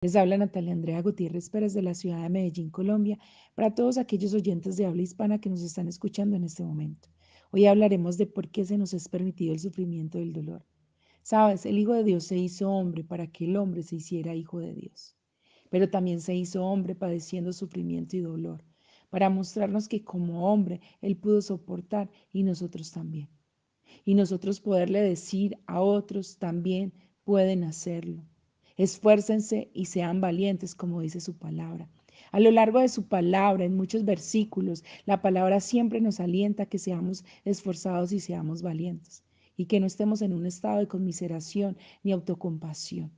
Les habla Natalia Andrea Gutiérrez Pérez de la ciudad de Medellín, Colombia, para todos aquellos oyentes de habla hispana que nos están escuchando en este momento. Hoy hablaremos de por qué se nos es permitido el sufrimiento y el dolor. Sabes, el Hijo de Dios se hizo hombre para que el hombre se hiciera hijo de Dios, pero también se hizo hombre padeciendo sufrimiento y dolor, para mostrarnos que como hombre Él pudo soportar y nosotros también. Y nosotros poderle decir a otros también pueden hacerlo. Esfuércense y sean valientes, como dice su palabra. A lo largo de su palabra, en muchos versículos, la palabra siempre nos alienta a que seamos esforzados y seamos valientes, y que no estemos en un estado de conmiseración ni autocompasión.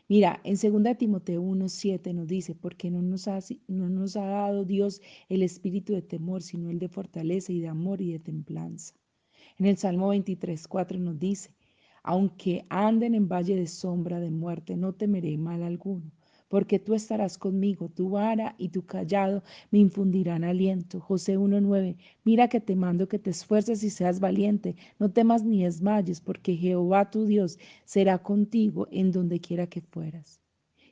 Mira, en 2 Timoteo 1:7 nos dice, porque no nos ha dado Dios el espíritu de temor, sino el de fortaleza y de amor y de templanza. En el Salmo 23:4 nos dice, aunque anden en valle de sombra de muerte, no temeré mal alguno, porque tú estarás conmigo, tu vara y tu callado me infundirán aliento. José 1:9, mira que te mando que te esfuerces y seas valiente, no temas ni desmayes, porque Jehová tu Dios será contigo en donde quiera que fueras.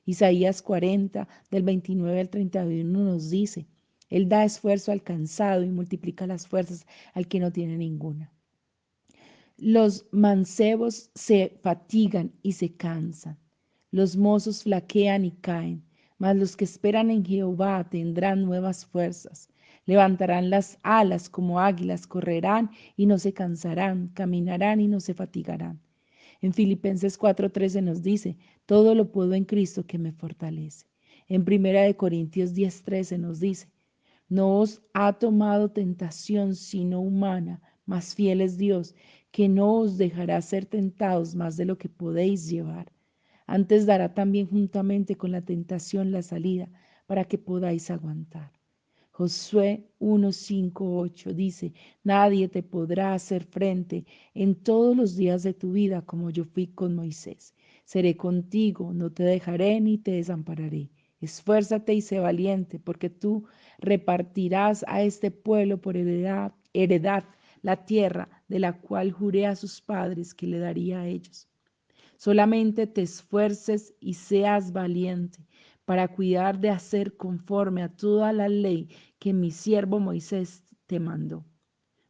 Isaías 40, del 29 al 31 nos dice, Él da esfuerzo al cansado y multiplica las fuerzas al que no tiene ninguna. Los mancebos se fatigan y se cansan. Los mozos flaquean y caen, mas los que esperan en Jehová tendrán nuevas fuerzas. Levantarán las alas como águilas, correrán y no se cansarán, caminarán y no se fatigarán. En Filipenses 4:13 nos dice, todo lo puedo en Cristo que me fortalece. En Primera de Corintios 10:13 nos dice, no os ha tomado tentación sino humana, mas fiel es Dios, que no os dejará ser tentados más de lo que podéis llevar. Antes dará también juntamente con la tentación la salida, para que podáis aguantar. Josué 1:5-8 dice, nadie te podrá hacer frente en todos los días de tu vida como yo fui con Moisés. Seré contigo, no te dejaré ni te desampararé. Esfuérzate y sé valiente, porque tú repartirás a este pueblo por heredad la tierra de la cual juré a sus padres que le daría a ellos. Solamente te esfuerces y seas valiente para cuidar de hacer conforme a toda la ley que mi siervo Moisés te mandó.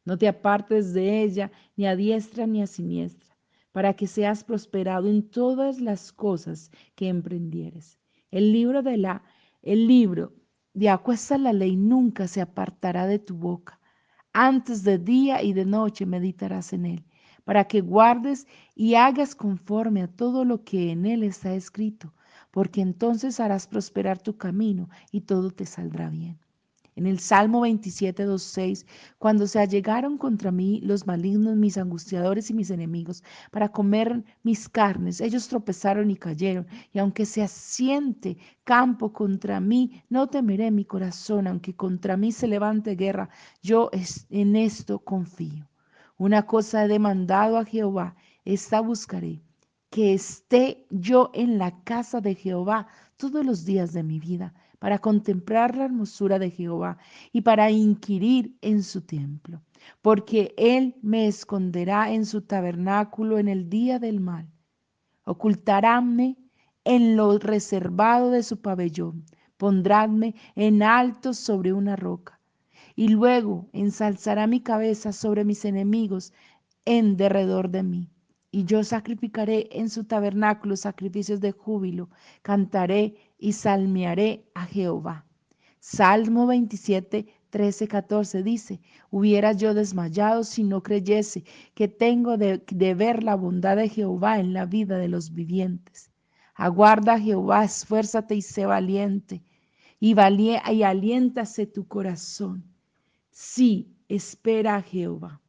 No te apartes de ella ni a diestra ni a siniestra, para que seas prosperado en todas las cosas que emprendieres. El libro de Acuesta la ley nunca se apartará de tu boca. Antes de día y de noche meditarás en él, para que guardes y hagas conforme a todo lo que en él está escrito, porque entonces harás prosperar tu camino y todo te saldrá bien. En el Salmo 27:2-6, cuando se allegaron contra mí los malignos, mis angustiadores y mis enemigos, para comer mis carnes, ellos tropezaron y cayeron. Y aunque se asiente campo contra mí, no temeré mi corazón, aunque contra mí se levante guerra, en esto confío. Una cosa he demandado a Jehová, esta buscaré, que esté yo en la casa de Jehová todos los días de mi vida, para contemplar la hermosura de Jehová y para inquirir en su templo, porque él me esconderá en su tabernáculo en el día del mal, ocultaráme en lo reservado de su pabellón, pondrádme en alto sobre una roca, y luego ensalzará mi cabeza sobre mis enemigos en derredor de mí. Y yo sacrificaré en su tabernáculo sacrificios de júbilo, cantaré y salmearé a Jehová. Salmo 27, 13, 14 dice, hubiera yo desmayado si no creyese que tengo de ver la bondad de Jehová en la vida de los vivientes. Aguarda a Jehová, esfuérzate y sé valiente, y aliéntase tu corazón. Sí, espera a Jehová.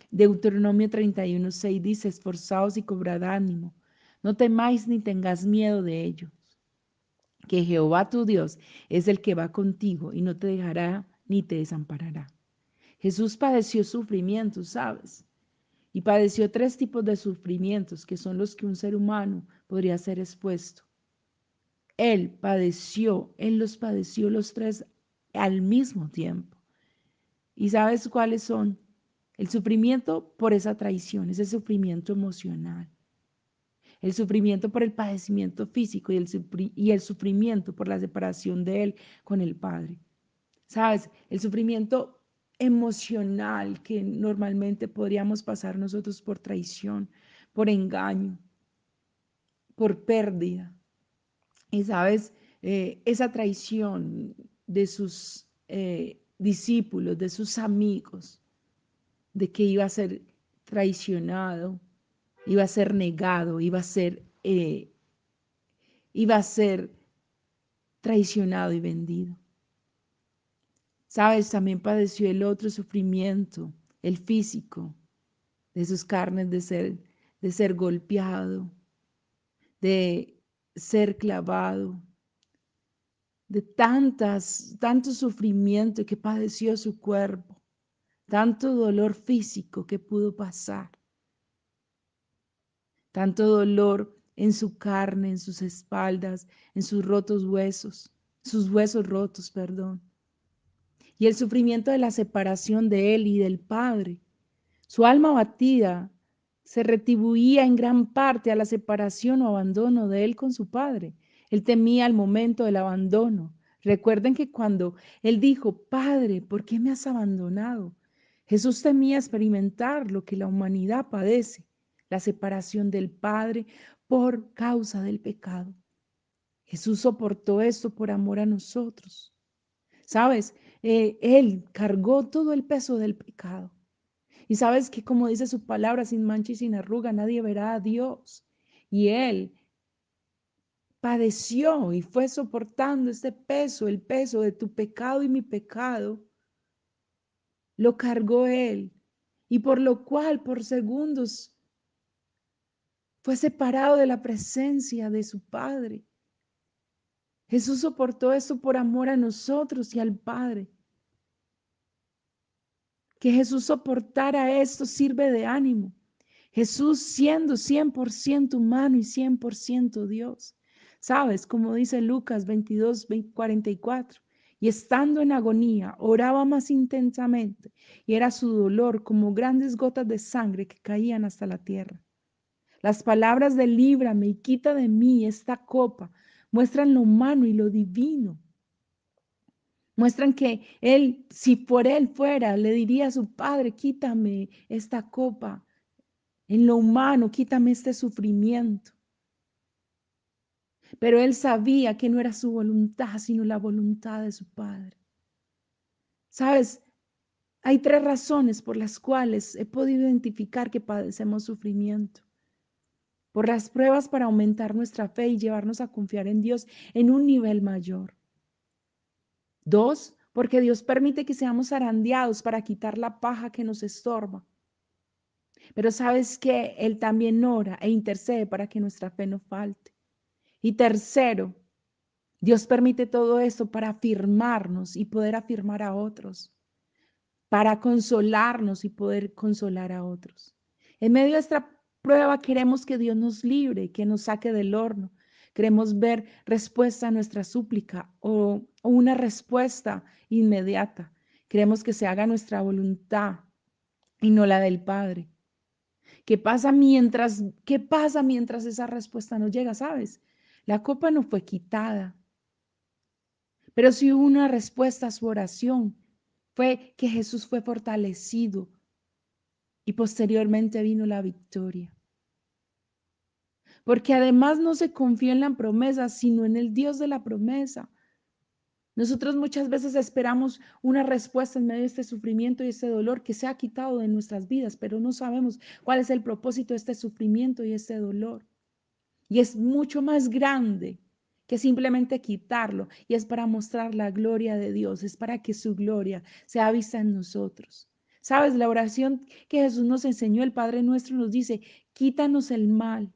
Deuteronomio 31:6 dice, esforzaos y cobrad ánimo, no temáis ni tengas miedo de ellos, que Jehová tu Dios es el que va contigo y no te dejará ni te desamparará. Jesús padeció sufrimientos, ¿sabes? Y padeció 3 tipos de sufrimientos que son los que un ser humano podría ser expuesto. Él los padeció los tres al mismo tiempo. ¿Y sabes cuáles son? El sufrimiento por esa traición, ese sufrimiento emocional. el sufrimiento por el padecimiento físico y el sufrimiento por la separación de él con el Padre. ¿Sabes? El sufrimiento emocional que normalmente podríamos pasar nosotros por traición, por engaño, por pérdida. Y sabes, esa traición de sus discípulos, de sus amigos, de que iba a ser traicionado, iba a ser negado, iba a ser traicionado y vendido. Sabes, también padeció el otro sufrimiento, el físico, de sus carnes, de ser golpeado, de ser clavado, de tanto sufrimiento que padeció su cuerpo, tanto dolor físico que pudo pasar, tanto dolor en su carne, en sus espaldas, en sus huesos rotos, perdón, y el sufrimiento de la separación de él y del Padre. Su alma abatida se retribuía en gran parte a la separación o abandono de él con su padre. Él temía el momento del abandono. Recuerden que cuando él dijo, Padre, ¿por qué me has abandonado? Jesús temía experimentar lo que la humanidad padece, la separación del Padre por causa del pecado. Jesús soportó esto por amor a nosotros. ¿Sabes? Él cargó todo el peso del pecado. Y sabes que como dice su palabra, sin mancha y sin arruga, nadie verá a Dios. Y Él padeció y fue soportando este peso, el peso de tu pecado y mi pecado, lo cargó Él. Y por lo cual, por segundos, fue separado de la presencia de su Padre. Jesús soportó esto por amor a nosotros y al Padre. Que Jesús soportara esto sirve de ánimo. Jesús siendo 100% humano y 100% Dios. ¿Sabes? Como dice Lucas 22, 44. Y estando en agonía, oraba más intensamente, y era su dolor como grandes gotas de sangre que caían hasta la tierra. Las palabras de líbrame y quita de mí esta copa muestran lo humano y lo divino. Muestran que él, si por él fuera, le diría a su padre, quítame esta copa. En lo humano, quítame este sufrimiento. Pero él sabía que no era su voluntad, sino la voluntad de su Padre. ¿Sabes? Hay tres razones por las cuales he podido identificar que padecemos sufrimiento. Por las pruebas para aumentar nuestra fe y llevarnos a confiar en Dios en un nivel mayor. Dos, porque Dios permite que seamos zarandeados para quitar la paja que nos estorba. Pero sabes que Él también ora e intercede para que nuestra fe no falte. Y tercero, Dios permite todo esto para afirmarnos y poder afirmar a otros, para consolarnos y poder consolar a otros. En medio de esta prueba queremos que Dios nos libre, que nos saque del horno. Queremos ver respuesta a nuestra súplica o una respuesta inmediata. Queremos que se haga nuestra voluntad y no la del Padre. ¿Qué pasa mientras esa respuesta no llega? ¿Sabes? La copa no fue quitada, pero sí hubo una respuesta a su oración. Fue que Jesús fue fortalecido y posteriormente vino la victoria. Porque además no se confió en la promesa, sino en el Dios de la promesa. Nosotros muchas veces esperamos una respuesta en medio de este sufrimiento y este dolor que se ha quitado de nuestras vidas, pero no sabemos cuál es el propósito de este sufrimiento y este dolor. Y es mucho más grande que simplemente quitarlo. Y es para mostrar la gloria de Dios, es para que su gloria sea vista en nosotros. ¿Sabes? La oración que Jesús nos enseñó, el Padre nuestro, nos dice, quítanos el mal.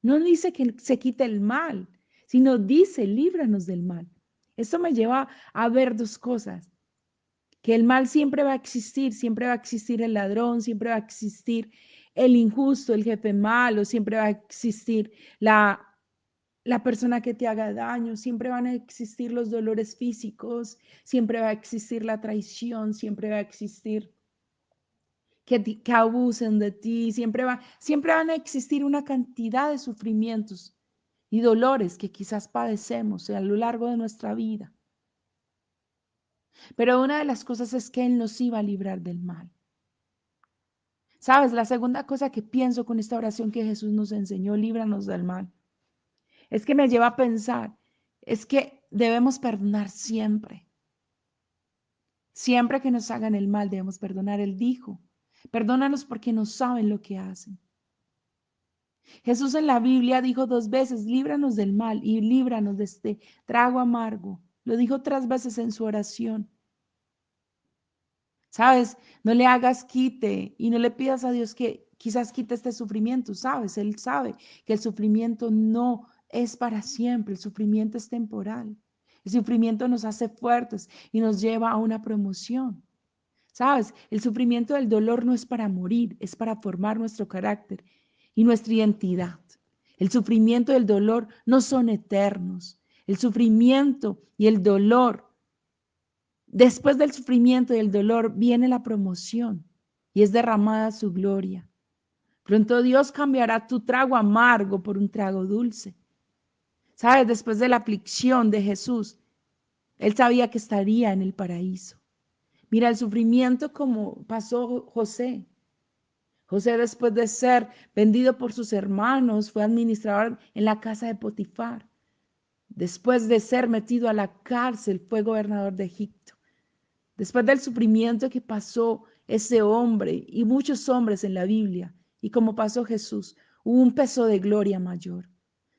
No dice que se quite el mal, sino dice, líbranos del mal. Esto me lleva a ver dos cosas, que el mal siempre va a existir el ladrón, siempre va a existir el injusto, el jefe malo, siempre va a existir la persona que te haga daño, siempre van a existir los dolores físicos, siempre va a existir la traición, siempre va a existir que abusen de ti. Siempre van a existir una cantidad de sufrimientos y dolores que quizás padecemos a lo largo de nuestra vida. Pero una de las cosas es que Él nos iba a librar del mal. ¿Sabes? La segunda cosa que pienso con esta oración que Jesús nos enseñó, líbranos del mal, es que me lleva a pensar, es que debemos perdonar siempre. Siempre que nos hagan el mal, debemos perdonar. Él dijo, perdónanos porque no saben lo que hacen. Jesús en la Biblia dijo 2 veces, líbranos del mal y líbranos de este trago amargo. Lo dijo 3 veces en su oración. ¿Sabes? No le hagas quite y no le pidas a Dios que quizás quite este sufrimiento, ¿sabes? Él sabe que el sufrimiento no es para siempre, el sufrimiento es temporal. El sufrimiento nos hace fuertes y nos lleva a una promoción. ¿Sabes? El sufrimiento del dolor no es para morir, es para formar nuestro carácter y nuestra identidad. El sufrimiento y el dolor no son eternos. El sufrimiento y el dolor, después del sufrimiento y el dolor viene la promoción y es derramada su gloria. Pronto Dios cambiará tu trago amargo por un trago dulce. ¿Sabes? Después de la aflicción de Jesús, Él sabía que estaría en el paraíso. Mira el sufrimiento como pasó José. José, después de ser vendido por sus hermanos, fue administrador en la casa de Potifar. Después de ser metido a la cárcel, fue gobernador de Egipto. Después del sufrimiento que pasó ese hombre y muchos hombres en la Biblia, y como pasó Jesús, hubo un peso de gloria mayor.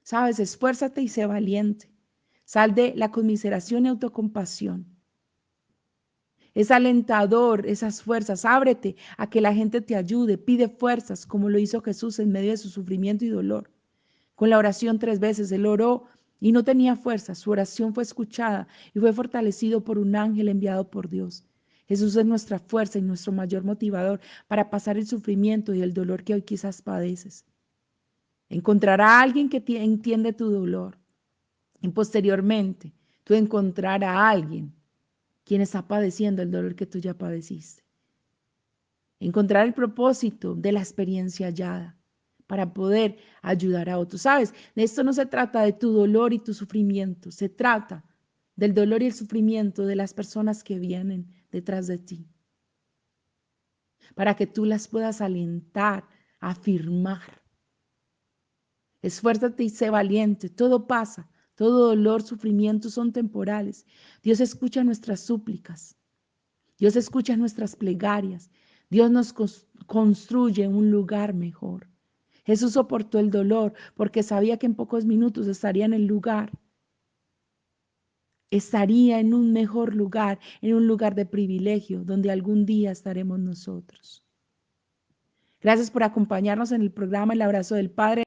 Sabes, esfuérzate y sé valiente. Sal de la conmiseración y autocompasión. Es alentador esas fuerzas. Ábrete a que la gente te ayude. Pide fuerzas como lo hizo Jesús en medio de su sufrimiento y dolor. Con la oración 3 veces, Él oró y no tenía fuerza. Su oración fue escuchada y fue fortalecido por un ángel enviado por Dios. Jesús es nuestra fuerza y nuestro mayor motivador para pasar el sufrimiento y el dolor que hoy quizás padeces. Encontrará a alguien que entiende tu dolor. Y posteriormente, tú encontrarás a alguien quien está padeciendo el dolor que tú ya padeciste. Encontrar el propósito de la experiencia hallada para poder ayudar a otros. ¿Sabes? De esto no se trata de tu dolor y tu sufrimiento, se trata del dolor y el sufrimiento de las personas que vienen detrás de ti, para que tú las puedas alentar, afirmar. Esfuérzate y sé valiente, todo pasa, todo dolor, sufrimiento son temporales. Dios escucha nuestras súplicas. Dios escucha nuestras plegarias. Dios nos construye un lugar mejor. Jesús soportó el dolor porque sabía que en pocos minutos estaría en el lugar. Estaría en un mejor lugar, en un lugar de privilegio, donde algún día estaremos nosotros. Gracias por acompañarnos en el programa El Abrazo del Padre.